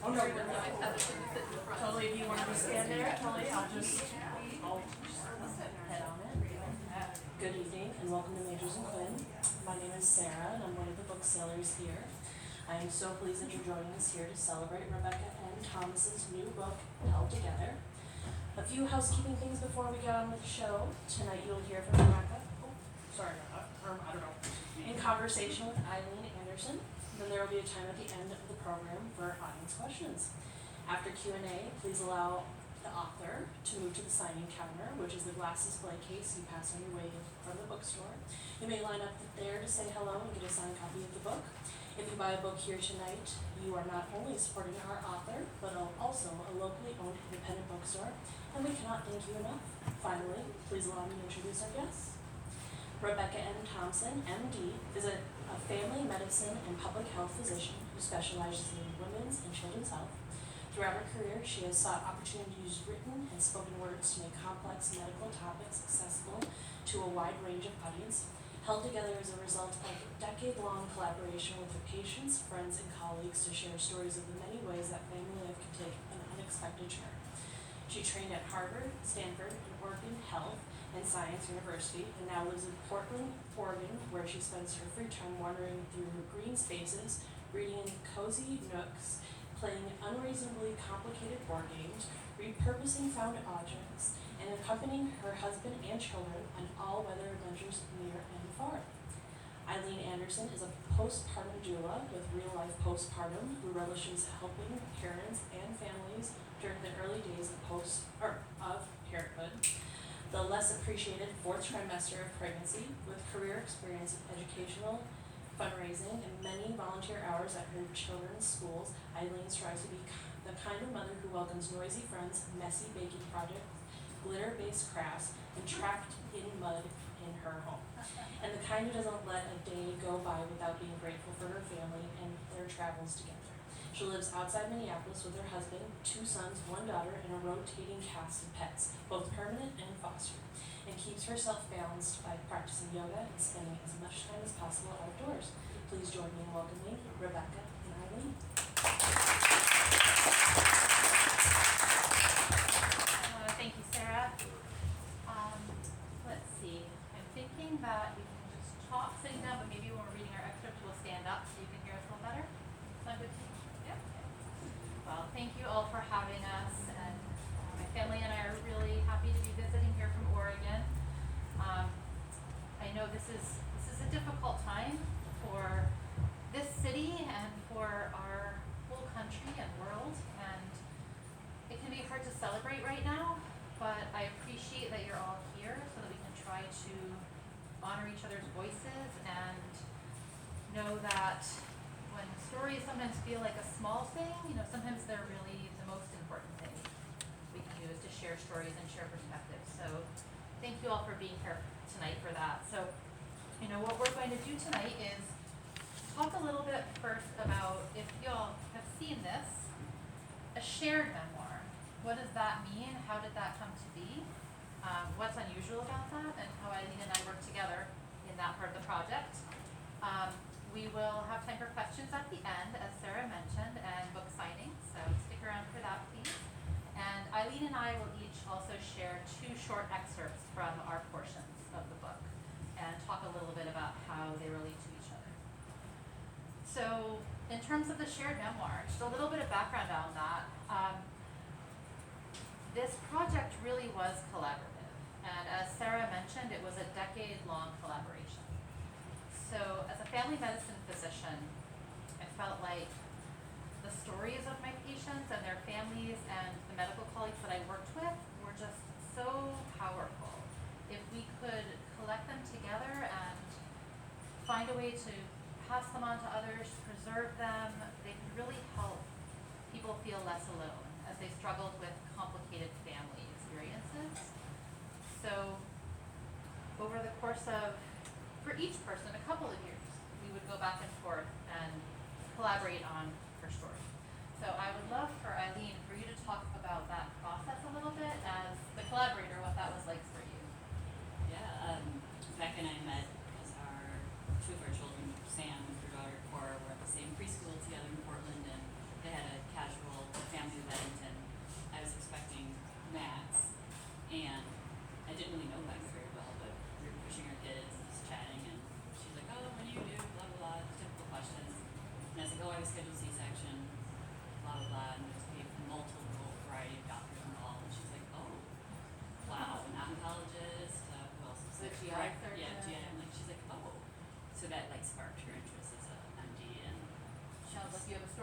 Oh, no, totally, if you want to stand there, totally, I'll head on it. Good evening and welcome to Magers Quinn. My name is Sarah and I'm one of the booksellers here. I am so pleased that you're joining us here to celebrate Rebecca and Thomas's new book, Held Together. A few housekeeping things before we get on with the show. Tonight you'll hear from Rebecca, in conversation with Eileen Andersen. Then there will be a time at the end of the program for audience questions. After Q&A, please allow the author to move to the signing counter, which is the glass display case you pass on your way from the bookstore. You may line up there to say hello and get a signed copy of the book. If you buy a book here tonight, you are not only supporting our author, but also a locally owned independent bookstore, and we cannot thank you enough. Finally, please allow me to introduce our guests. Rebecca N. Thompson, MD, is a family medicine and public health physician who specializes in women's and children's health. Throughout her career, she has sought opportunity to use written and spoken words to make complex medical topics accessible to a wide range of audience. Held Together is a result of a decade-long collaboration with her patients, friends, and colleagues to share stories of the many ways that family life can take an unexpected turn. She trained at Harvard, Stanford, and Oregon Health and Science University, and now lives in Portland, Oregon, where she spends her free time wandering through green spaces, reading in cozy nooks, playing unreasonably complicated board games, repurposing found objects, and accompanying her husband and children on all-weather adventures near and far. Eileen Andersen is a postpartum doula with real-life postpartum who relishes helping parents and families during the early days of parenthood, the less appreciated fourth trimester of pregnancy, with career experience in educational fundraising and many volunteer hours at her children's schools. Eileen strives to be the kind of mother who welcomes noisy friends, messy baking projects, glitter-based crafts, and trapped in mud in her home. And the kind who doesn't let a day go by without being grateful for her family and their travels together. She lives outside Minneapolis with her husband, 2 sons, 1 daughter, and a rotating cast of pets, both permanent and foster, and keeps herself balanced by practicing yoga and spending as much time as possible outdoors. Please join me in welcoming Rebecca and Eileen. Thank you, Sarah. Let's see. I'm thinking that we can just talk sitting down, but maybe when we're reading our excerpt, we'll stand up so you can hear us a little better. Sound good to you? Yeah. Well, thank you all for having us, and my family and I are really happy to be visiting here from Oregon. I know this is a difficult time for this city and for our whole country and world, and it can be hard to celebrate right now, but I appreciate that you're all here so that we can try to honor each other's voices and know that when stories sometimes feel like a small thing, sometimes they're really the most important thing we can use to share stories and share perspectives. So thank you all for being here tonight for that. So, what we're going to do tonight is talk a little bit first about, if you all have seen this, a shared memoir. What does that mean? How did that come to be? What's unusual about that, and how Eileen and I work together in that part of the project. We will have time for questions at the end, as Sarah mentioned, and book signing, so stick around for that, please. And Eileen and I will each also share 2 short excerpts from our portions of the book and talk a little bit about how they relate to each other. So, in terms of the shared memoir, just a little bit of background on that. This project really was collaborative, and as Sarah mentioned, it was a decade-long collaboration. So, as a family medicine physician, I felt like the stories of my patients and their families and the medical colleagues that I worked with were just so powerful. If we could collect them together and find a way to pass them on to others, preserve them, they could really help people feel less alone as they struggled with complicated family experiences. So over the course of, for each person, a couple of years, we would go back and forth and collaborate on her story. So I would love for Eileen, for you to talk about that process a little bit as the collaborator, what that was like for you. Yeah, Becca and I met because two of our children, Sam and her daughter Cora, were at the same preschool together in Portland, and they had a casual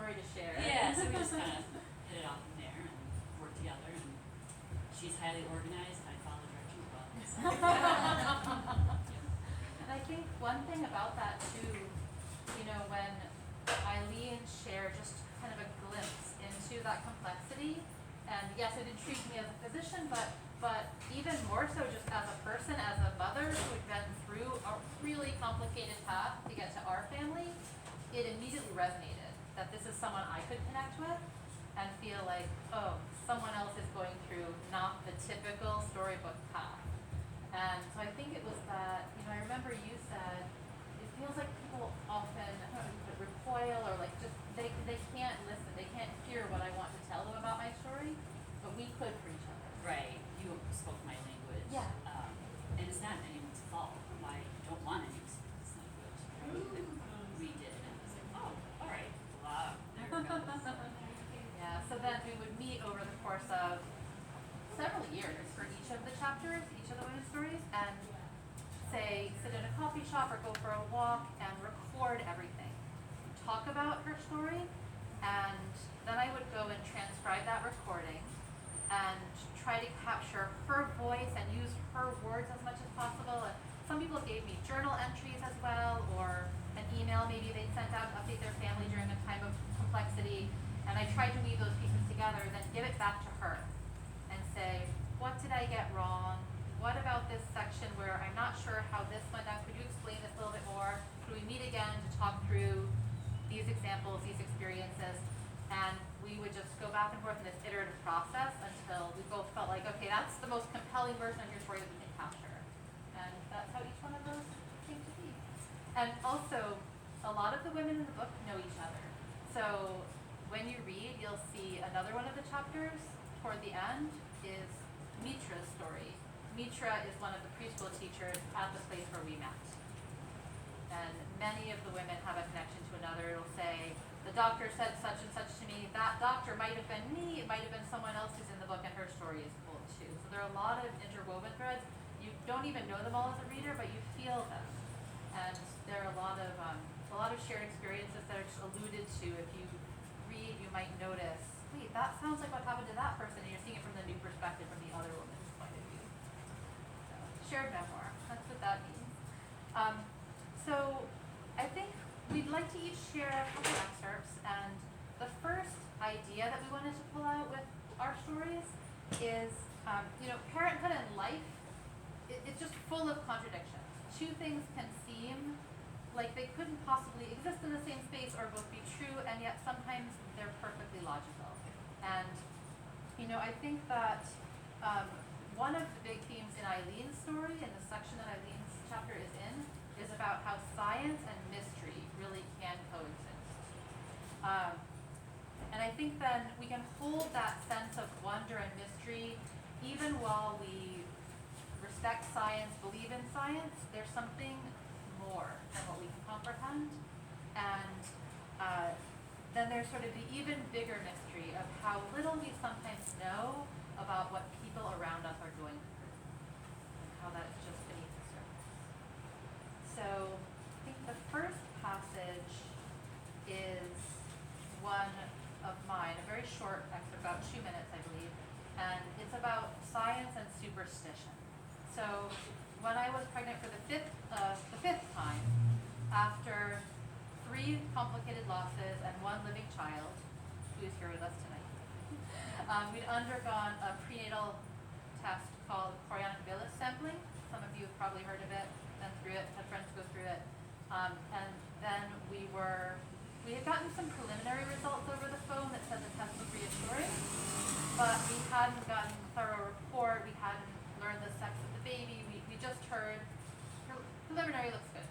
story to share. Yeah, so we just kind of hit it off from there and worked together, and she's highly organized, I follow directions well. So. And I think one thing about that too, you know, when Eileen shared just kind of a glimpse into that complexity, and yes, it intrigued me as a physician, but even more so just as a person, as a mother who had been through a really complicated path to get to our family, it immediately resonated that this is someone I could connect with and feel like, oh, someone else is going through not the typical storybook path. And so I think it was that, you know, I remember you said, it feels like people often, I don't know, recoil or like just, they can't listen, they can't hear what I want to tell them about my story, but we could for each other. Right, you spoke my language. Yeah. And it's not anyone's fault. I don't want anyone's language. We did, and it was like, oh, all right, wow, there it goes. Yeah, so then we would meet over the course of several years for each of the chapters, each of the women's stories, and say, sit in a coffee shop or go for a walk and record everything. Talk about her story, and then I would go and transcribe that recording and try to capture her voice and use her words as much as possible. And some people gave me journal entries as well, or an email maybe they sent out to update their family during a time of complexity. And I tried to weave those pieces together, then give it back to her and say, what did I get wrong? What about this section where I'm not sure how this went down? Could you explain this a little bit more? Could we meet again to talk through these examples, these experiences? And we would just go back and forth in this iterative process until we both felt like, okay, that's the most compelling version of your story that we can capture. And that's how each one of those came to be. And also, a lot of the women in the book know each other. So when you read, you'll see another one of the chapters toward the end is Mitra's story. Mitra is one of the preschool teachers at the place where we met. And many of the women have a connection to another. It'll say, the doctor said such and such to me. That doctor might have been me. It might have been someone else who's in the book, and her story is cool too. So there are a lot of interwoven threads. You don't even know them all as a reader, but you feel them. And there are a lot of shared experiences that are just alluded to. If you read, you might notice, wait, that sounds like what happened to that person, and you're seeing it from the new perspective, from the other woman's point of view. So, shared memoir, that's what that means. So I think we'd like to each share a couple excerpts, and the first idea that we wanted to pull out with our stories is, parenthood and life, it's just full of contradictions. Two things can seem like they couldn't possibly exist in the same space or both be true, and yet sometimes they're perfectly logical. And, I think that one of the big themes in Eileen's story, in the section that Eileen's chapter is in, is about how science and mystery really can coexist. And I think then we can hold that sense of wonder and mystery even while we respect science, believe in science. There's something more than what we can comprehend. And then there's sort of the even bigger mystery of how little we sometimes know about what people around us are going through, and how that's just beneath the surface. So I think the first passage is one of mine, a very short excerpt, about 2 minutes, I believe, and it's about science and superstition. So when I was pregnant for the fifth time, after 3 complicated losses and 1 living child, who is here with us tonight, we'd undergone a prenatal test called chorionic villus sampling. Some of you have probably heard of it, been through it, had friends go through it. And then we had gotten some preliminary results over the phone that said the test was reassuring, but we hadn't gotten a thorough report, we hadn't learned the sex of the baby, we just heard preliminary looks good.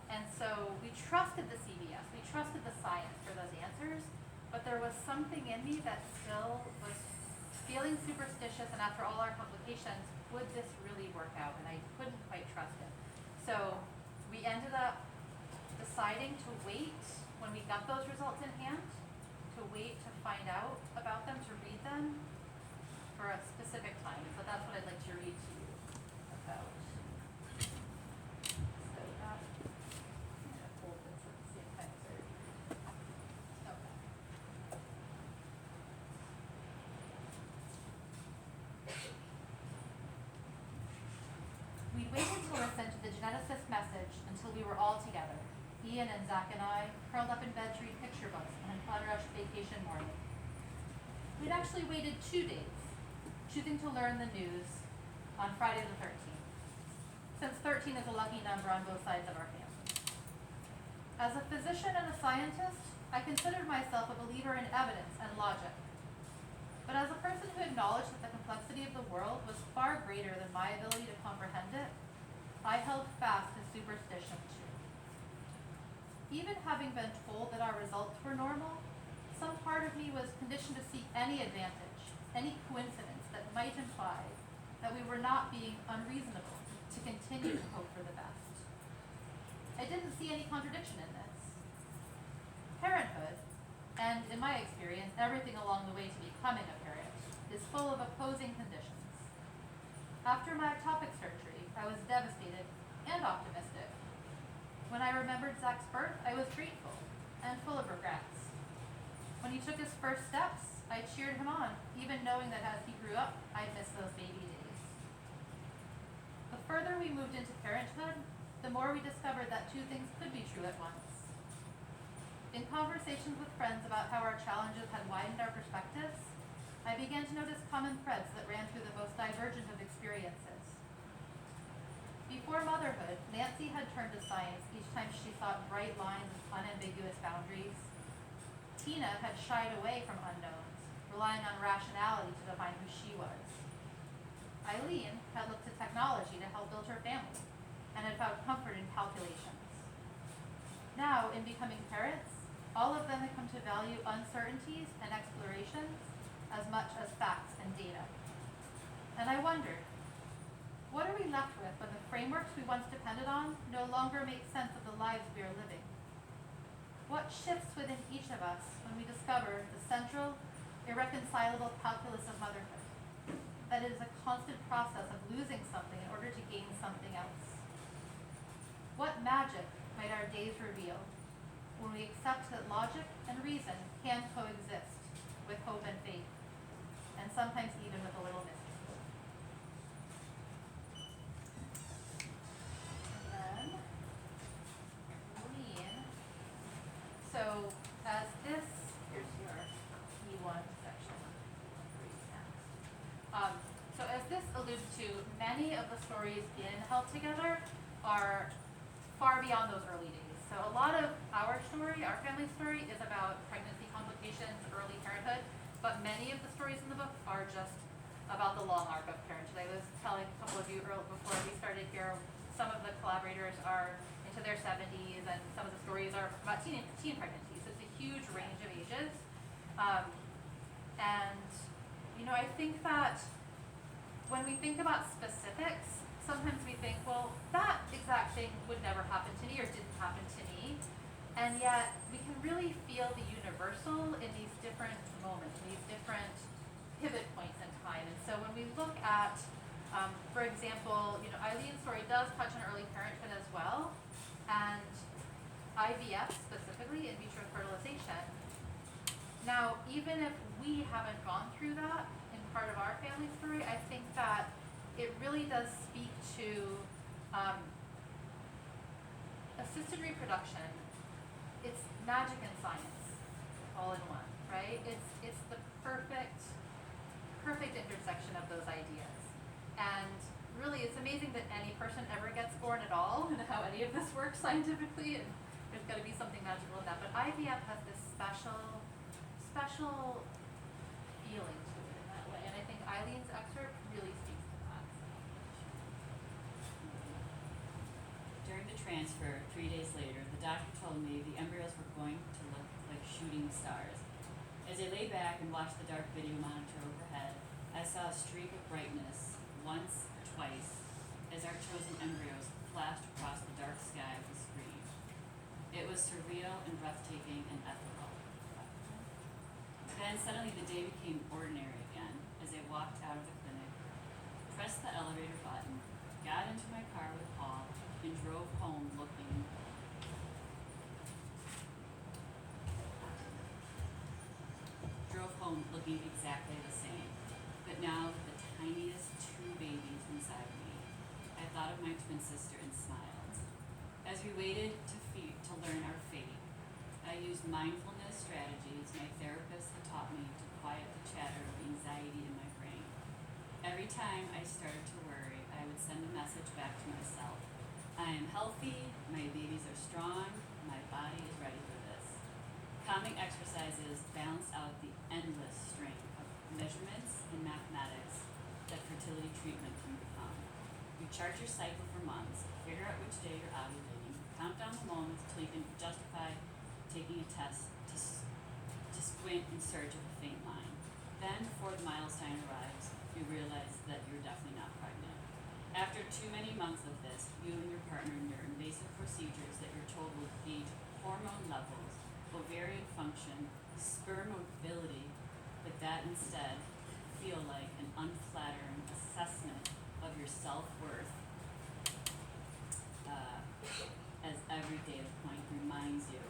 And so we trusted the CVS, we trusted the science for those answers, but there was something in me that still was feeling superstitious, and after all our complications, would this really work out? And I couldn't quite trust it. So we ended up deciding to wait when we got those results in hand, to wait to find out about them, to read them for a specific time. So that's what I'd like to read to you about. So that, I'm going to hold this at the same time. Okay. geneticist message until we were all together. Ian and Zach and I curled up in bed to read picture books on an unrushed vacation morning. We'd actually waited 2 days, choosing to learn the news on Friday the 13th, since 13 is a lucky number on both sides of our family. As a physician and a scientist, I considered myself a believer in evidence and logic. But as a person who acknowledged that the complexity of the world was far greater than my ability to comprehend it, I held fast to superstition too. Even having been told that our results were normal, some part of me was conditioned to seek any advantage, any coincidence that might imply that we were not being unreasonable to continue to hope for the best. I didn't see any contradiction in this. Parenthood, and in my experience, everything along the way to becoming a parent, is full of opposing conditions. After my ectopic surgery, I was devastated and optimistic. When I remembered Zach's birth, I was grateful and full of regrets. When he took his first steps, I cheered him on, even knowing that as he grew up, I'd miss those baby days. The further we moved into parenthood, the more we discovered that 2 things could be true at once. In conversations with friends about how our challenges had widened our perspectives, I began to notice common threads that ran through the most divergent of experiences. Before motherhood, Nancy had turned to science each time she sought bright lines and unambiguous boundaries. Tina had shied away from unknowns, relying on rationality to define who she was. Eileen had looked to technology to help build her family, and had found comfort in calculations. Now, in becoming parents, all of them had come to value uncertainties and explorations as much as facts and data. And I wondered, what are we left with when the frameworks we once depended on no longer make sense of the lives we are living? What shifts within each of us when we discover the central, irreconcilable calculus of motherhood? That it is a constant process of losing something in order to gain something else. What magic might our days reveal when we accept that logic and reason can coexist with hope and faith, and sometimes even with a little mystery? And then, Eileen. So, as this, here's your E1 section. So as this alludes to, many of the stories in Held Together are far beyond those early days. So a lot of our story, our family story, is about pregnancy complications, early parenthood, but many of the stories in the book are just about the long arc of parenthood. I was telling a couple of you earlier before we started here, some of the collaborators are into their 70s, and some of the stories are about teen pregnancies. It's a huge range of ages. And, you know, I think that when we think about specifics, sometimes we think, well, that exact thing would never happen to me or didn't happen to me. And yet we can really feel the universal in these different moments, in these different pivot points in time. And so when we look at, for example, you know, Eileen's story does touch on early parenthood as well, and IVF specifically, in vitro fertilization. Now, even if we haven't gone through that in part of our family story, I think that it really does speak to assisted reproduction. It's magic and science all in one, right? It's the perfect intersection of those ideas. And really, it's amazing that any person ever gets born at all and how any of this works scientifically. And there's got to be something magical in that. But IVF has this special feeling to it in that way. And I think Eileen's excerpt really speaks to that. During the transfer, 3 days later, the doctor told me the embryos were going to look like shooting stars. As I lay back and watched the dark video monitor overhead, I saw a streak of brightness, once, twice, as our chosen embryos flashed across the dark sky of the screen. It was surreal and breathtaking and ethereal. Then suddenly the day became ordinary again as I walked out of the clinic, pressed the elevator button, got into my car with Paul, and drove home looking exactly the same, but now the tiniest 2 babies inside me. I I thought of my twin sister and smiled. As we waited to learn our fate, I used mindfulness strategies my therapist had taught me to quiet the chatter of anxiety in my brain. Every time I started to worry, I would send a message back to myself. I am healthy, my babies are strong, my body is ready for this. Calming exercises balance out the endless string of measurements and mathematics that fertility treatment can become. You chart your cycle for months, figure out which day you're ovulating, count down the moments till you can justify taking a test to squint in search of a faint line. Then, before the milestone arrives, you realize that you're definitely not pregnant. After too many months of this, you and your partner endure invasive procedures that you're told will gauge hormone levels, ovarian function, sperm motility, but that instead feel like an unflattering assessment of your self-worth, as every data point reminds you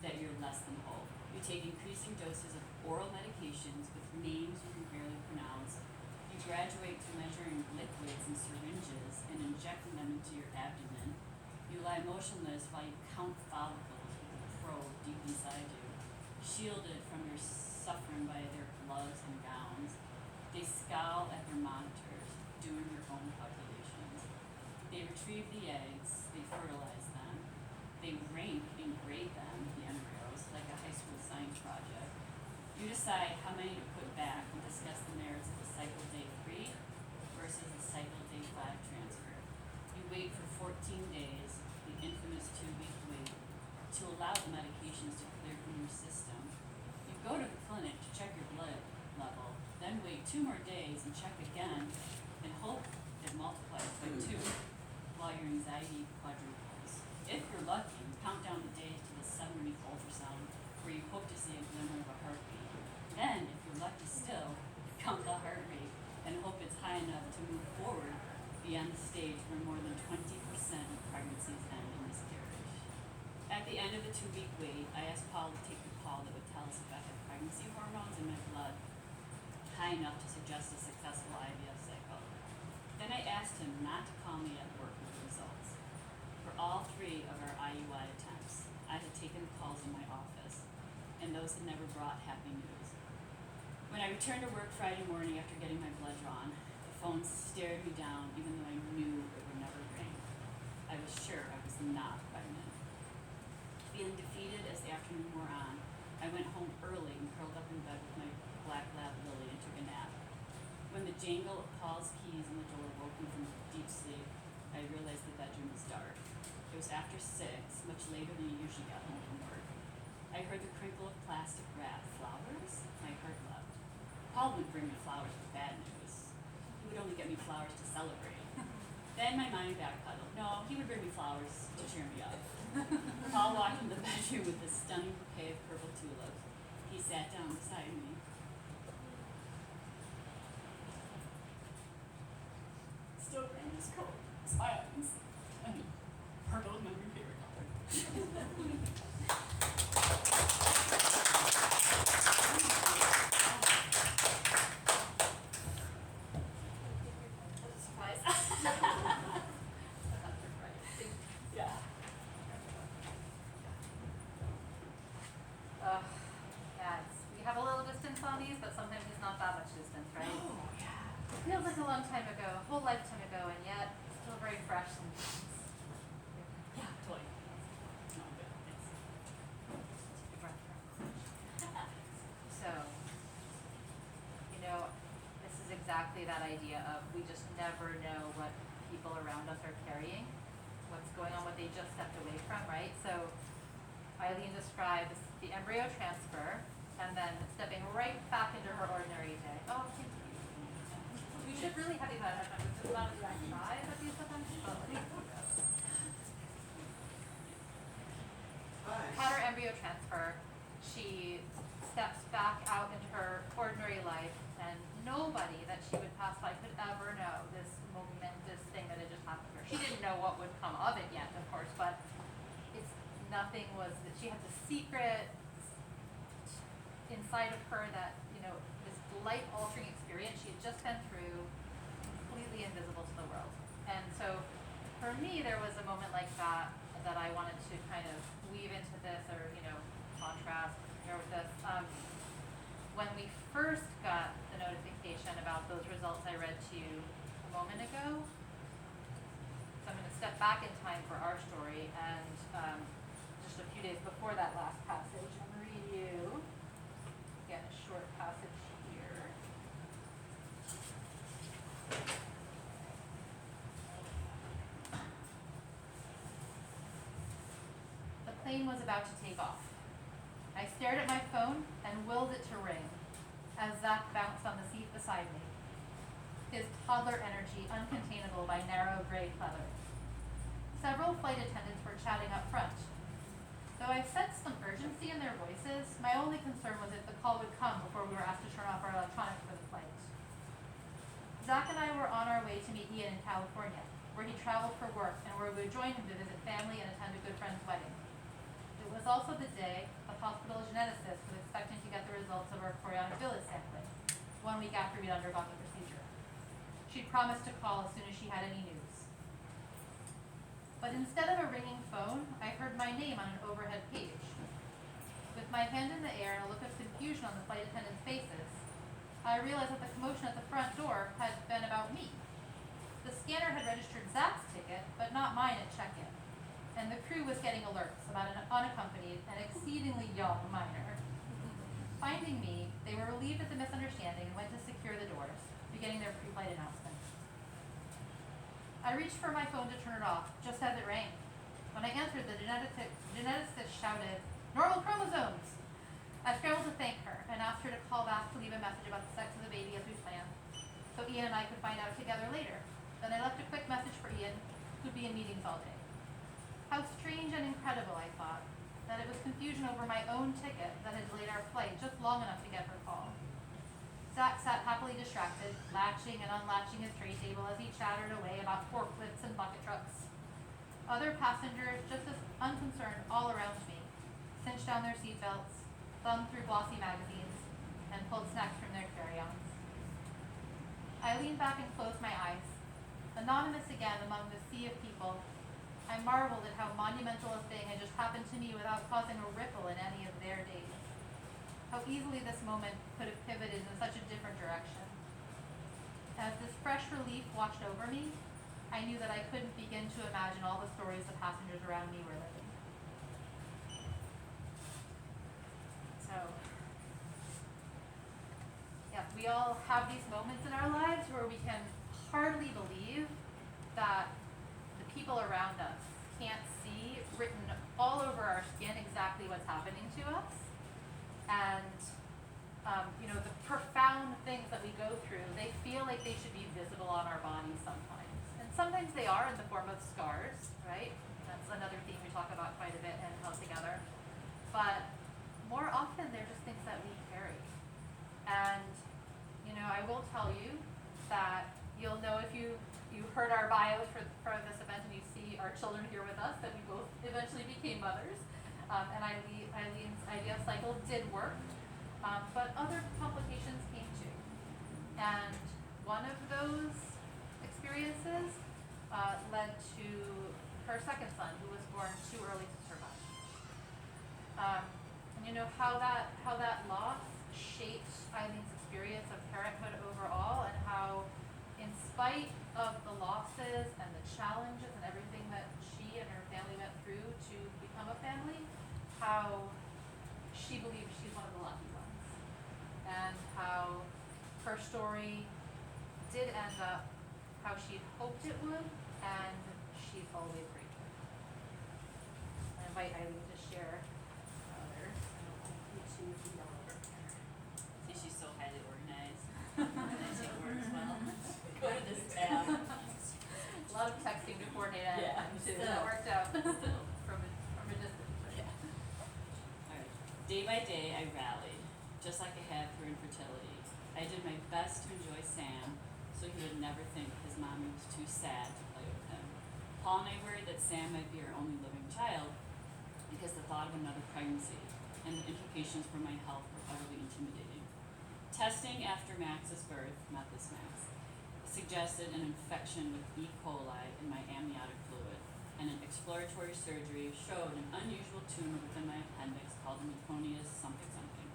that you're less than whole. You take increasing doses of oral medications with names you can barely pronounce. You graduate to measuring liquids in syringes and injecting them into your abdomen. You lie motionless while you count follicles with a probe deep inside you, shielded from your suffering by their gloves and gowns. They scowl at their monitors, doing their own calculations. They retrieve the eggs, they fertilize them. They rank and grade them, the embryos, like a high school science project. You decide how many to put back and discuss the merits of a cycle day 3 versus a cycle day 5 transfer. You wait for 14 days, the infamous 2-week wait, to allow the medications to clear from your system. You go to the clinic to check your blood level, then wait 2 more days and check again and hope it multiplies by 2 while your anxiety quadruples. If you're lucky, count down the days to the 7-week ultrasound where you hope to see a glimmer of a heartbeat. Then, if you're lucky still, count the heart rate and hope it's high enough to move forward beyond the stage where more than 20% of pregnancies end in miscarriage. At the end of the 2-week wait, I asked Paul to take the call that would tell us if I had pregnancy hormones in my blood high enough to suggest a successful IVF cycle. Then I asked him not to call me at work with the results. For all 3 of our IUI attempts, I had taken calls in my office, and those had never brought happy news. When I returned to work Friday morning after getting my blood drawn, the phone stared me down even though I knew it would never ring. I was sure I was not pregnant. Feeling defeated as the afternoon wore on, I went home early and curled up in bed with my black lab Lily and took a nap. When the jangle of Paul's keys on the door woke me from deep sleep, I realized the bedroom was dark. It was after 6, much later than you usually got home from work. I heard the crinkle of plastic wrap. Flowers? My heart leapt. Paul wouldn't bring me flowers with bad news. He would only get me flowers to celebrate. Then my mind backpedaled. No, he would bring me flowers to cheer me up. Paul walked into the bedroom with this stunning bouquet of purple tulips. He sat down beside me. Still wearing his coat, smiling, and purple is my new favorite color. Surprise. Yeah. Yes, we have a little distance on these, but sometimes it's not that much distance, right? Oh, yeah. It feels like a long time ago, a whole lifetime ago, and yet still very fresh and Yeah, totally. No, good. Thanks. take a breath. So, this is exactly that idea of we just never know what people around us are carrying, what's going on, what they just stepped away from, right? So Eileen describes the embryo transfer and then stepping right back into her ordinary day. Oh, thank you. We should really have these out of time. It's not as I try at these sometimes, but had her embryo transfer, she steps back out into her ordinary life, and nobody that she would pass by could ever know this momentous thing that had just happened to her. She didn't know what would come of it yet, of course, but nothing was that she had the secret inside of her that, this life-altering experience she had just been through, completely invisible to the world. And so for me, there was a moment like that that I wanted to kind of weave into this, or, you know, contrast here with this. When we first got the notification about those results I read to you a moment ago, so I'm going to step back in time for our story, and just a few days before that last passage, I'm going to read you, again, a short passage here. The plane was about to take off. I stared at my phone and willed it to ring as Zach bounced on the seat beside me, his toddler energy uncontainable by narrow gray pleather. Several flight attendants were chatting up front. Though I sensed some urgency in their voices, my only concern was if the call would come before we were asked to turn off our electronics for the flight. Zach and I were on our way to meet Ian in California, where he traveled for work and where we would join him to visit family and attend a good friend's wedding. It was also the day the hospital geneticist was expecting to get the results of our chorionic villus sampling, 1 week after we'd undergone the procedure. She'd promised to call as soon as she had any news. But instead of a ringing phone, I heard my name on an overhead page. With my hand in the air and a look of confusion on the flight attendants' faces, I realized that the commotion at the front door had been about me. The scanner had registered Zach's ticket, but not mine at check-in, and the crew was getting alerts about an unaccompanied and exceedingly young minor. Finding me, they were relieved at the misunderstanding and went to secure the doors, beginning their pre-flight announcement. I reached for my phone to turn it off, just as it rang. When I answered, the geneticist shouted, "Normal chromosomes!" I scrambled to thank her and asked her to call back to leave a message about the sex of the baby as we planned, so Ian and I could find out together later. Then I left a quick message for Ian, who'd be in meetings all day. How strange and incredible, I thought, that it was confusion over my own ticket that had delayed our flight just long enough to get her call. Zach sat happily distracted, latching and unlatching his tray table as he chattered away about forklifts and bucket trucks. Other passengers, just as unconcerned all around me, cinched down their seatbelts, thumbed through glossy magazines, and pulled snacks from their carry-ons. I leaned back and closed my eyes. Anonymous again among the sea of people, I marveled at how monumental a thing had just happened to me without causing a ripple in any of their days. How easily this moment could have pivoted in such a different direction. As this fresh relief washed over me, I knew that I couldn't begin to imagine all the stories the passengers around me were living. So, yeah, we all have these moments in our lives where we can hardly believe that the people around us can't see written all over our skin exactly what's happening to us. And, the profound things that we go through, they feel like they should be visible on our bodies sometimes. And sometimes they are in the form of scars, right? That's another theme we talk about quite a bit in Held Together. But more often, they're just things that we carry. And, I will tell you that you'll know if you heard our bios for this event and you see our children here with us, that we both eventually became mothers. And Eileen's IVF cycle did work, but other complications came too. And one of those experiences led to her second son, who was born too early to survive. And how that loss shaped Eileen's experience of parenthood overall, and how, in spite of the losses and the challenges and everything that she and her family went through to become a family, how she believes she's one of the lucky ones, and how her story did end up how she'd hoped it would, and she's always grateful. I invite Eileen to share others. You two feet all over here. See, she's so highly organized. And she works well. Go to this tab. A lot of texting to coordinate and Yeah, too. still. That worked out Still. from a distance. Yeah. Alright. Day by day, I rallied, just like I had through infertility. I did my best to enjoy Sam, so he would never think his mommy was too sad to play with him. Paul and I worried that Sam might be our only living child, because the thought of another pregnancy and the implications for my health were utterly intimidating. Testing after Max's birth, not this Max, suggested an infection with E. coli in my amniotic fluid, and an exploratory surgery showed an unusual tumor within my appendix called a meconius something something.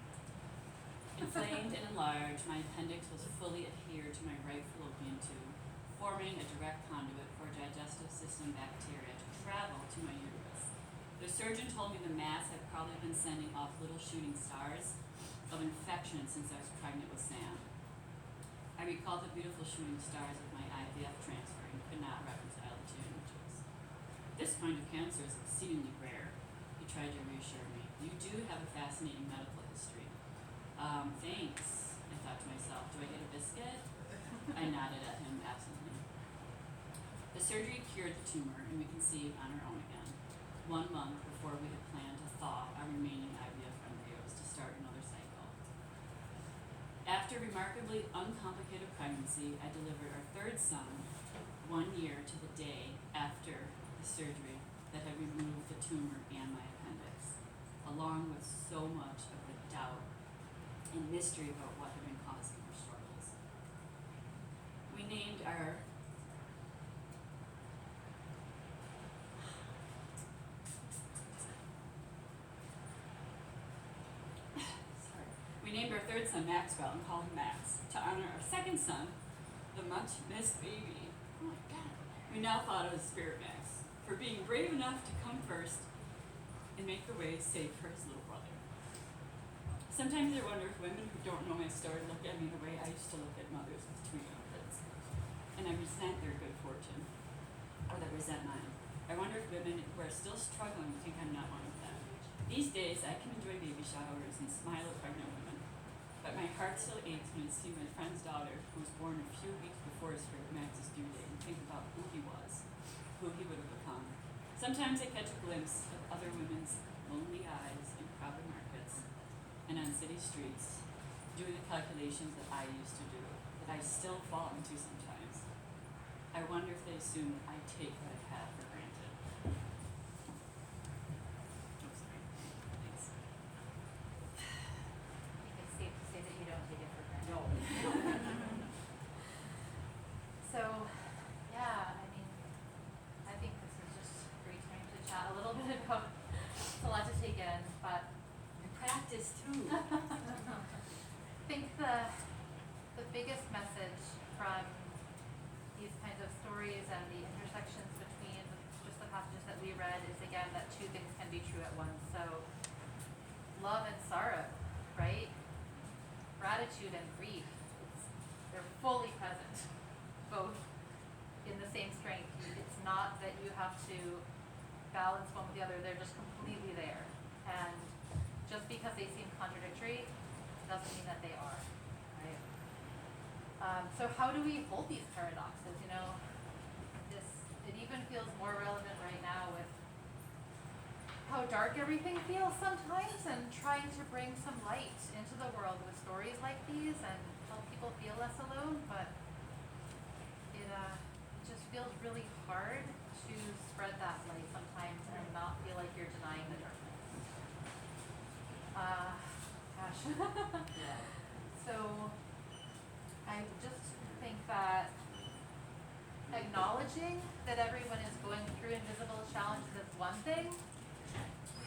Inflamed and enlarged, my appendix was fully adhered to my right fallopian tube, forming a direct conduit for digestive system bacteria to travel to my uterus. The surgeon told me the mass had probably been sending off little shooting stars of infection since I was pregnant with Sam. I recalled the beautiful shooting stars of my IVF transfer and could not reconcile the two images. This kind of cancer is exceedingly rare, he tried to reassure me. You do have a fascinating medical history. Thanks, I thought to myself. Do I get a biscuit? I nodded at him absently. The surgery cured the tumor and we conceived on our own again, 1 month before we had planned to thaw our remaining IVF embryos to start another cycle. After remarkably uncomplicated pregnancy, I delivered our third son 1 year to the day after the surgery that had removed the tumor and my appendix, along with so much of the doubt and mystery about what had been causing our struggles. We named our third son Maxwell and called him Max to honor our second son, the much missed baby. Oh my God. We now thought of as Spirit Max for being brave enough to come first and make the way safe for his little brother. Sometimes I wonder if women who don't know my story look at me the way I used to look at mothers with 2 young kids, and I resent their good fortune, or they resent mine. I wonder if women who are still struggling think I'm not one of them. These days, I can enjoy baby showers and smile at pregnant women, but my heart still aches when I see my friend's daughter, who was born a few weeks before Spirit Max's due date, and think about who he was, who he would have become. Sometimes I catch a glimpse of other women's lonely eyes in crowded markets and on city streets, doing the calculations that I used to do, that I still fall into sometimes. I wonder if they assume I take what I have for granted. Oh, sorry. Thanks. I think it's safe to say that you don't take it for granted. No. So, yeah, I mean, I think this is just a great time to chat a little bit about, it's a lot to take in, but And practice too. I think the biggest message from these kinds of stories and the intersections between just the passages that we read is again that 2 things can be true at once. So love and sorrow, right? Gratitude and grief, they're fully present, both in the same strength. It's not that you have to balance one with the other, they're just completely there. And just because they seem contradictory doesn't mean that they are, right? So how do we hold these paradoxes? You know, it even feels more relevant right now with how dark everything feels sometimes, and trying to bring some light into the world with stories like these and help people feel less alone. But it just feels really hard to spread that light sometimes and not feel like you're denying the darkness. Gosh. Yeah. So I just think that acknowledging that everyone is going through invisible challenges is one thing.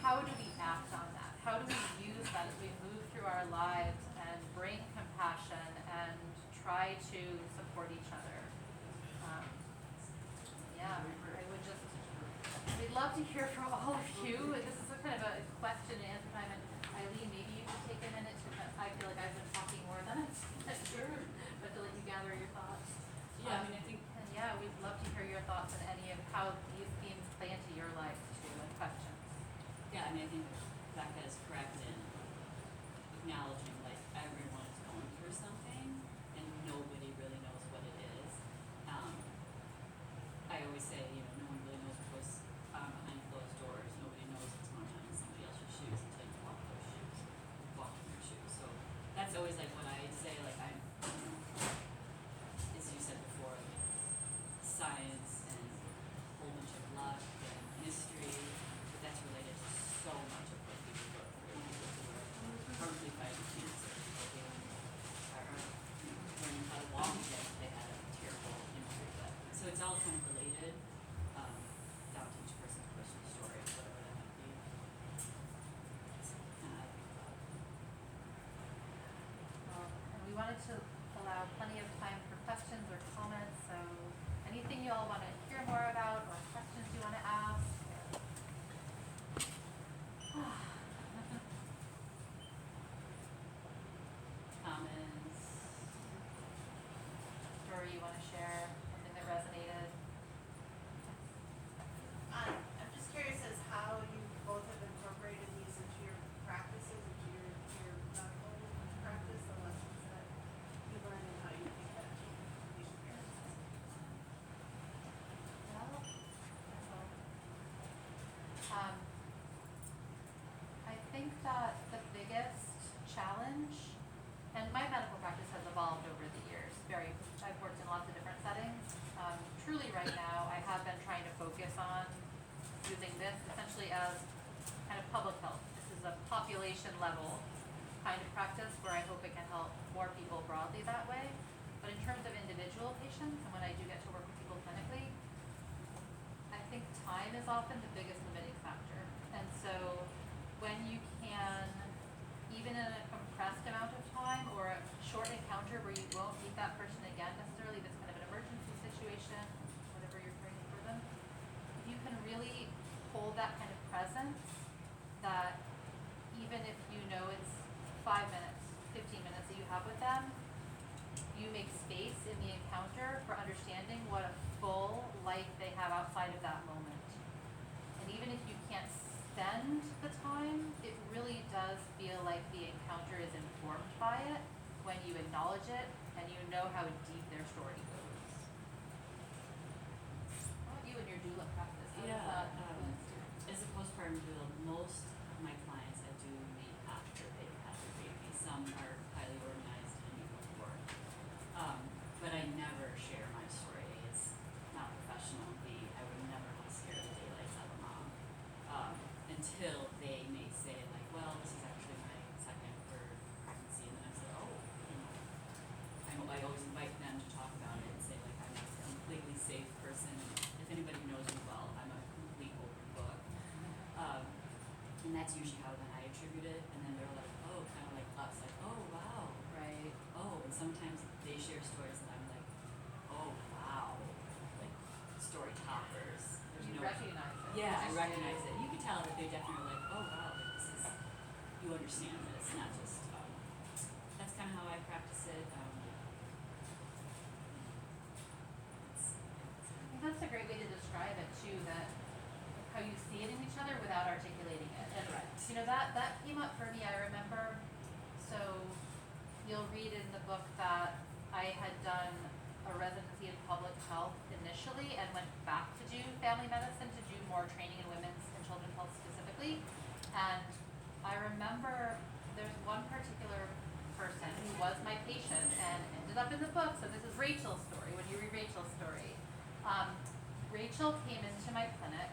How do we act on that? How do we use that as we move through our lives and bring compassion and try to support each other? Yeah, I would just, we'd love to hear from all of you. This is a kind of a question and answer time, and Eileen, maybe you could take a minute to, I feel like I've been talking more than I'm sure, but to let you gather your thoughts. Yeah, I mean, I think And yeah, we'd love to hear your thoughts on any of how these themes play into your life too, and questions. Yeah, I mean, I think Becca is correct in acknowledging, like, everyone is going through something and nobody really knows what it is. I always say, you know, no one really knows what goes on behind closed doors. Nobody knows what's going on in somebody else's shoes until you walk those shoes, walk in your shoes. wanted to allow plenty of time for questions or comments, so anything you all want to hear more about or questions you want to ask. Comments. Story you want to share, something that resonated. I'm just curious as how you both have incorporated these into your practices, into your medical practice, the lessons that you learn and how you think that these experiences. I think that the biggest challenge, and my medical practice has evolved over the years. I've worked in lots of different settings. Truly right now, I have been trying to focus on using this essentially as kind of public health. This is a population level kind of practice where I hope it can help more people broadly that way. But in terms of individual patients, and when I do get to work with people clinically, I think time is often the biggest limiting factor. And so when you can, even in a compressed amount of time or a short encounter where you won't meet that person again necessarily, if it's kind of an emergency situation, whatever you're caring for them, if you can really hold that kind of presence, that even if you know it's 5 minutes, 15 minutes that you have with them, you make space in the encounter for understanding what a full life they have outside of that moment. And even if you can't spend the time, it really does feel like the encounter is informed by it when you acknowledge it and you know how deep their story goes. How about you in your doula practice? How does that influence you? As a postpartum doula, most of my clients I do meet after they've had their baby. Some are highly organized and meet before. But I never share my story. It's not professional. I would never want to scare the daylights out of a mom. Until they may say like, well, this is actually my second or third pregnancy, and then I say, oh, I always invite them to talk about it and say like, I'm a completely safe person. If anybody knows me well, I'm a complete open book. And that's usually how then I attribute it, and then they're like, oh, kind of like us, like, oh wow, Right. oh, and sometimes they share stories that I'm like, oh wow, like story toppers. There's You no recognize it. Yeah, I recognize it. You can tell that they definitely like, oh wow, like this is, you understand this, not just, that's kind of how I practice it. I think that's a great way to describe it too, that how you see it in each other without articulating it. And Correct. you know, that came up for me, I remember. So you'll read in the book that I had done a residency in public health initially and went back to do family medicine to do more training in women's and children's health specifically. And I remember there's one particular person who was my patient and ended up in the book. So this is Rachel's story, when you read Rachel's story. Rachel came into my clinic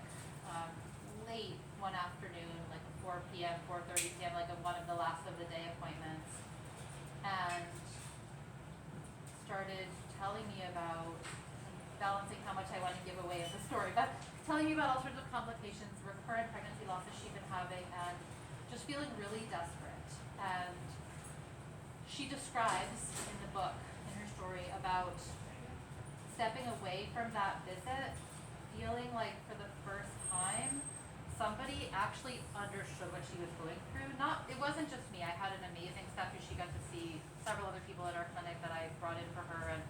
late one afternoon, like a 4 p.m., 4:30 p.m., like one of the last of the day appointments, and started telling me about, balancing how much I want to give away of the story, but telling me about all sorts of complications, recurrent pregnancy losses she'd been having, and just feeling really desperate. And she describes in the book, in her story, about stepping away from that visit, feeling like for the first time, somebody actually understood what she was going through. It wasn't just me. I had an amazing staff who she got to see several other people at our clinic that I brought in for her, and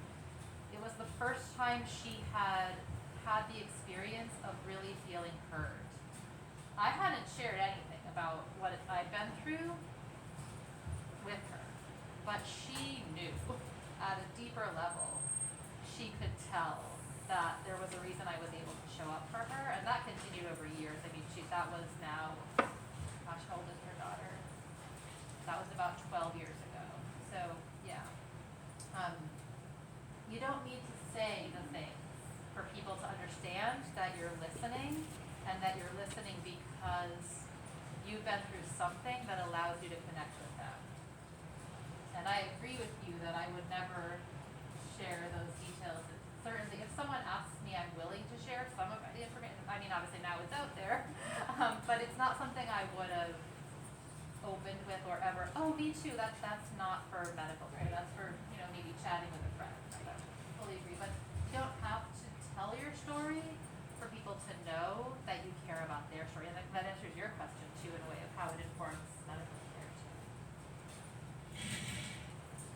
it was the first time she had the experience of really feeling heard. I hadn't shared anything about what I'd been through with her, but she knew at a deeper level. She could tell that there was a reason I was able to show up for her, and that continued over years. I mean, that was now, gosh, how old is her daughter? That was about 12 years ago. So, yeah. You don't need to say the things for people to understand that you're listening, and that you're listening because you've been through something that allows you to connect with them. And I agree with you that I would never share those details. Certainly, if someone asks me, I'm willing to share some of the information. I mean, obviously now it's out there, but it's not something I would have opened with or ever, oh, me too, that's not for medical care, that's for, maybe chatting with a friend, I fully agree, but you don't have to tell your story for people to know that you care about their story, and that answers your question too, in a way of how it informs medical care too.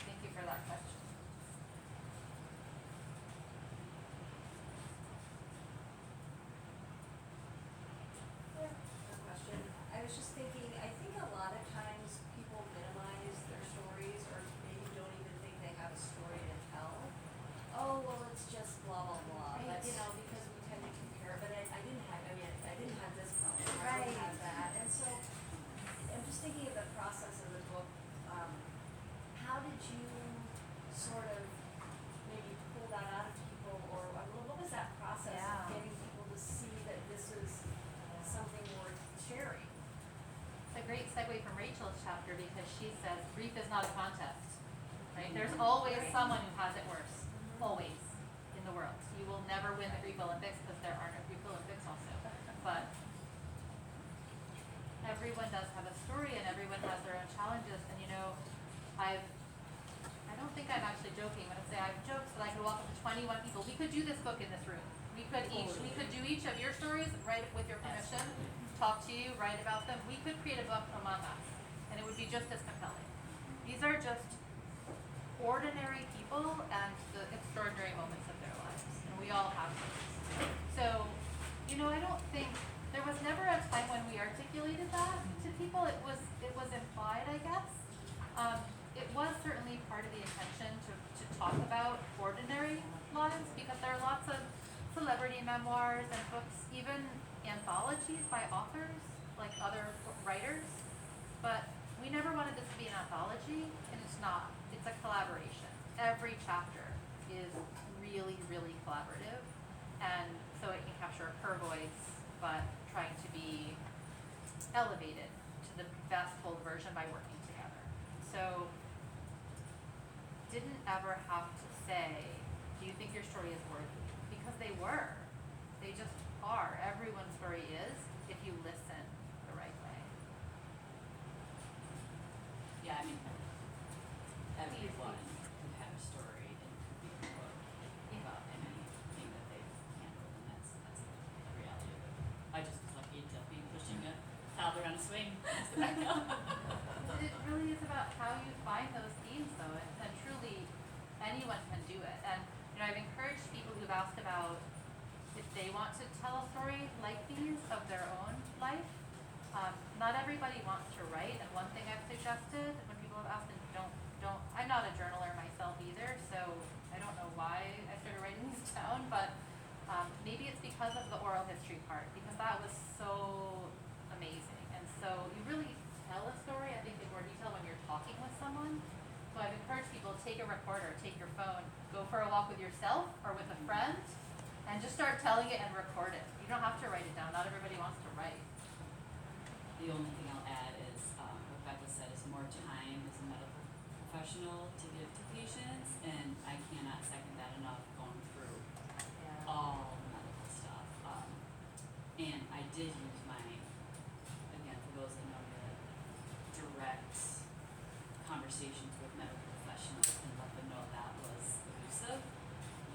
Thank you for that question. A question. I was just thinking, I think a lot of times people minimize their stories or maybe don't even think they have a story to tell. Oh, well, it's just blah, blah, blah. But, Right. because we tend to compare, but I didn't have, I didn't have this problem. I Right. don't have that. And so I'm just thinking of the process of the book. How did you sort of maybe pull that out of people, or what was that process Yeah. of getting people to see that this is something worth sharing? It's a great segue from Rachel's chapter because she says grief is not a contest, right? There's always someone who has it worse, always, in the world. You will never win the Grief Olympics because there are no Grief Olympics also, but everyone does have a story and everyone has their own challenges. And I don't think I'm actually joking when I say I've joked that I could walk up to 21 people. We could do this book in this room. We could do each of your stories, write with your permission, talk to you, write about them. We could create a book among us, and it would be just as compelling. These are just ordinary people and the extraordinary moments of their lives, and we all have those. So, I don't think there was never a time when we articulated that to people. It was implied, I guess. It was certainly part of the intention to talk about ordinary lives because there are lots of celebrity memoirs and books, even anthologies by authors, like other writers. But we never wanted this to be an anthology, and it's not. It's a collaboration. Every chapter is really, really collaborative, and so it can capture her voice, but trying to be elevated to the best whole version by working together. So didn't ever have to say, do you think your story is worthy? Because they were. They just are. Everyone's story is, if you listen the right way. Yeah, I mean, everyone could have a story and could be a book about anything that they've handled, and that's the reality of it. I just was lucky to be pushing a toddler on a swing. It really is about how you find those themes, though, and truly anyone can do it. And I've encouraged people who've asked about if they want to tell a story like these of their own life. Not everybody wants to write, and one thing I've suggested when people have asked, and don't. I'm not a journaler myself either, so I don't know why I started writing these down, but maybe it's because of the oral history part, because that was so amazing. And so you really tell a story, I think, in more detail when you're talking with someone. So I've encouraged people, take a recorder, take your phone, go for a walk with yourself or with a friend, and just start telling it and record it. You don't have to write it down. Not everybody wants to write. The only thing I'll add is what Becca said is more time as a medical professional to give to patients, and I cannot second that enough going through all the medical stuff. And I did use mine, again, for those that know the direct conversations with medical professionals and let them know that was abusive.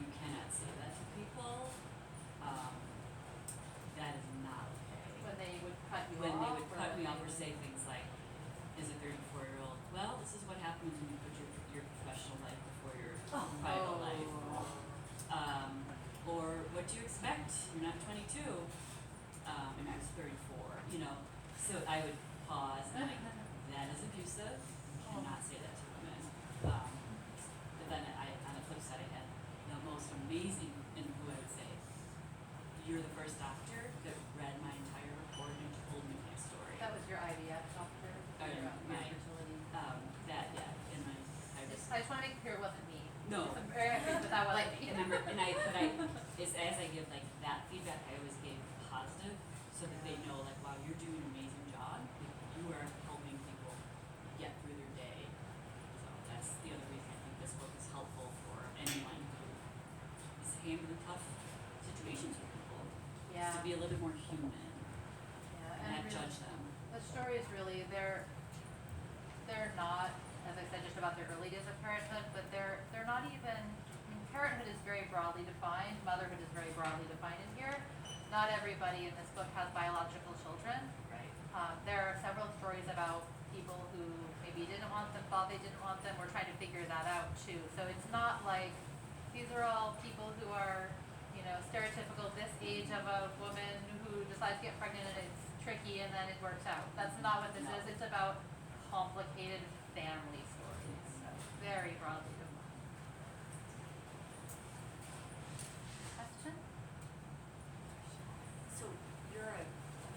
You cannot say that to people. That is not okay. When they would cut you When off. they would cut me when off they or would- say things like, as a 34-year-old, well, this is what happens when you put your professional life before your private life. Or what do you expect? You're not 22. And I was 34, So I would pause and that is abusive. You cannot say that to women. But then on the flip side, I had the most amazing, and who I would say, you're the first doctor that read my entire report and told me my story. That was your IVF doctor. Your My- fertility. And I was. I just want to make clear it wasn't me. No. I'm very happy that that wasn't me. As I give that feedback, I always gave positive, so that they know wow, you're doing an amazing job. You are helping people get through their day. So that's the other reason I think this book is helpful for anyone who is handling tough situations with people. Is Yeah. to be a little bit more human Yeah, and not really, judge them. the story is really, they're they're not, as I said, just about their early days of parenthood, but they're not even, I mean, parenthood is very broadly defined, motherhood is very broadly defined in here. Not everybody in this book has biological children. Right. There are several stories about people who maybe didn't want them, thought they didn't want them. We're trying to figure that out too. So it's not like these are all people who are, you know, stereotypical this age of a woman who decides to get pregnant and it's tricky and then it works out. That's not what this No. is. It's about complicated family stories. So very broadly defined. Question? So you're a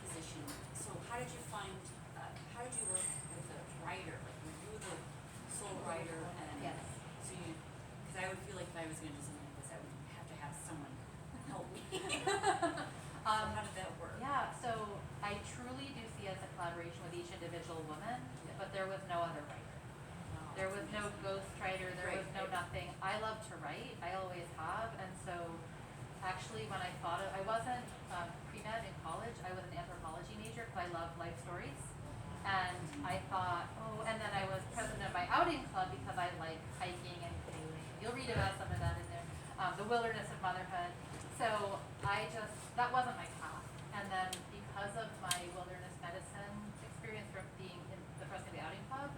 physician, so how did you find, how did you work with a writer? Like, were you the sole writer and? Yes. So you, cause I would feel like if I was gonna do something like this, I would have to have someone help me. So how did that work? Yeah, so I truly do see as a collaboration with each individual woman, Yeah. but there was no other writer. Wow, There was no amazing. ghostwriter, there was Right, no right. nothing. I love to write, I always have, and so actually when I thought of, I wasn't pre-med in college, I was an anthropology major because I love life stories. And I thought, oh, and then I was president of my outing club because I like hiking and canoeing. You'll read about some of that in there, the wilderness of motherhood. So I just, that wasn't my path. And then because of my wilderness medicine experience from being in the president of the outing club,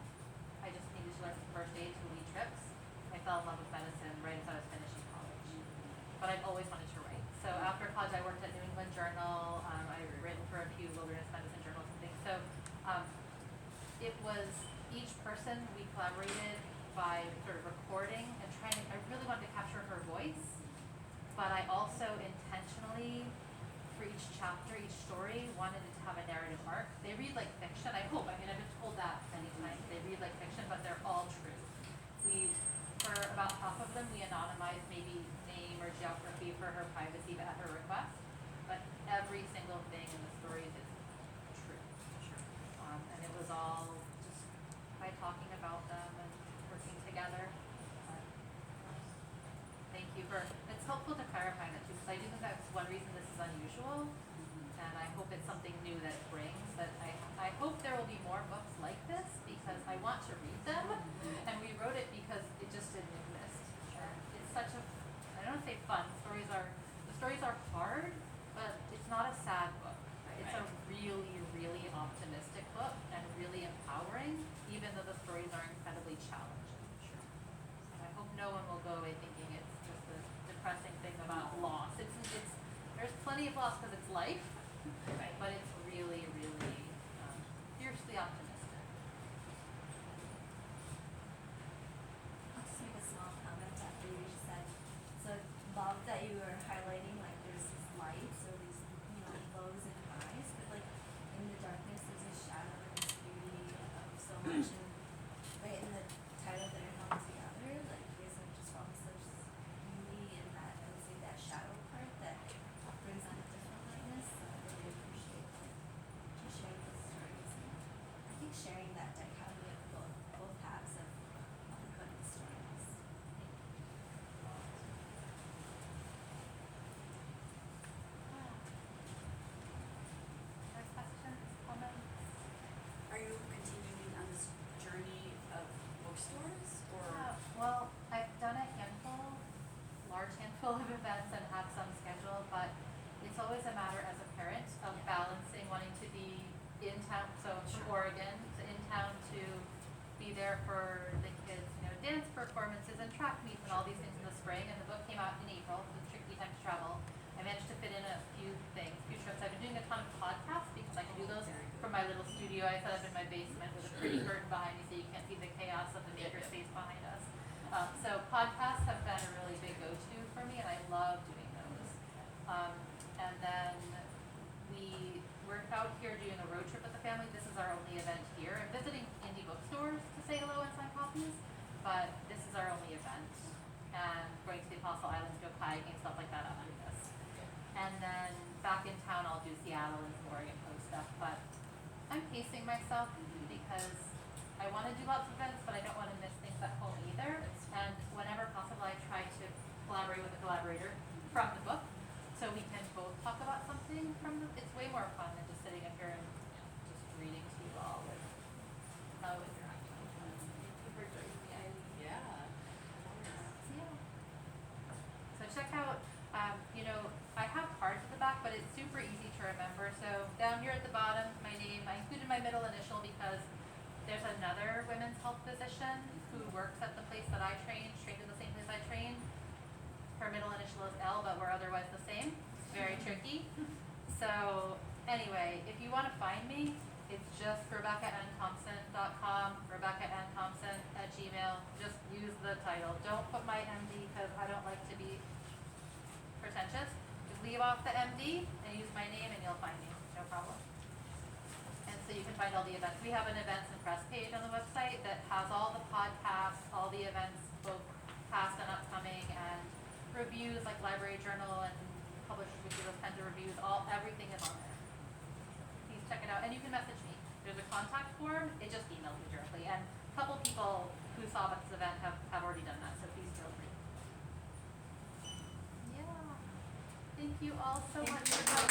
I just needed to learn some first aid to lead trips. I fell in love with medicine right as I was finishing college. But I've always wanted to write. So after college, I worked at New England Journal. I've written for a few wilderness medicine journals and things. So it was each person we collaborated by sort of recording and trying to, I really wanted to capture her voice. But I also intentionally, for each chapter, each story, wanted it to have a narrative arc. They read like fiction, I hope. I mean, I've been told that many times. They read like fiction, but they're all true. For about half of them, we anonymized maybe name or geography for her privacy, but at her request. But every single thing in the stories is true. Sure. And it was all just by talking about them and working together. Thank you for, it's helpful to clarify that too, because I do think that's one reason this is unusual. And I hope it's something new that it brings, that I hope there will be more books like this because I want to read them. And we wrote it because it just didn't exist. And it's such a, I don't want to say fun, the stories are hard, but it's not a sad book. It's a really, really optimistic book and really empowering, even though the stories are incredibly challenging. Sure. And I hope no one will go away thinking it's just a depressing thing about loss. There's plenty of loss because it's life, Right. but it's really, really fiercely optimistic. I'll just make a small comment after you just said, so love that you were highlighting, like there's these lights or these, you know, lows and highs, but like in the darkness there's a shadow and this beauty of so much, and right in the title there, Held Together, like you guys have just found such beauty in that, I would say that shadow part that brings on a different lightness, so I really appreciate like you sharing those stories, and I think sharing that dichotomy of both halves of motherhood and stories. Other questions, comments? Are you continuing on this journey of bookstores or? Well, I've done a large handful of events and have some scheduled, but it's always a matter as a parent of balancing wanting to be in town, so I'm from Oregon, so in town to be there for the kids, you know, dance performances and track meets and all these things in the spring, and the book came out in April, so it's a tricky time to travel. I managed to fit in a few things, few trips. I've been doing a ton of podcasts because I can do those Very good. from my little studio I set up in my basement with a pretty curtain behind me so you can't see the chaos of the makerspace behind us. So podcasts have been a really big go-to for me, and I love doing those. And then we're out here doing a road trip with the family. This is our only event here. I'm visiting indie bookstores to say hello and sign copies, but this is our only event. And going to the Apostle Islands, go kayaking, stuff like that after this. And then back in town, I'll do Seattle and some Oregon Post stuff. But I'm pacing myself because I want to do lots of events, but I don't want to miss things at home either. And whenever possible, I try to collaborate with a collaborator from the book, so we can both talk about something from the. It's way more fun than just sitting up here and just reading to you all with no interacting. check out, I have cards at the back, but it's super easy to remember. So down here at the bottom, my name, I included my middle initial because there's another women's health physician who works at the place that I trained in the same place I trained. Her middle initial is L, but we're otherwise the same. It's very tricky. So anyway, if you want to find me, it's just RebeccaNThompson.com, RebeccaNThompson@gmail. Just use the title. Don't put my MD because I don't like to be pretentious. Just leave off the MD and use my name and you'll find me. No problem. And so you can find all the events. We have an events and press page on the website that has all the podcasts, all the events, both past and upcoming, and reviews like Library Journal and publishers who do those kinds of reviews. Everything is on there. Please check it out. And you can message me. There's a contact form. It just emails me directly. And a couple people who saw this event have already done that, so please feel free. Yeah. Thank you all so much for coming.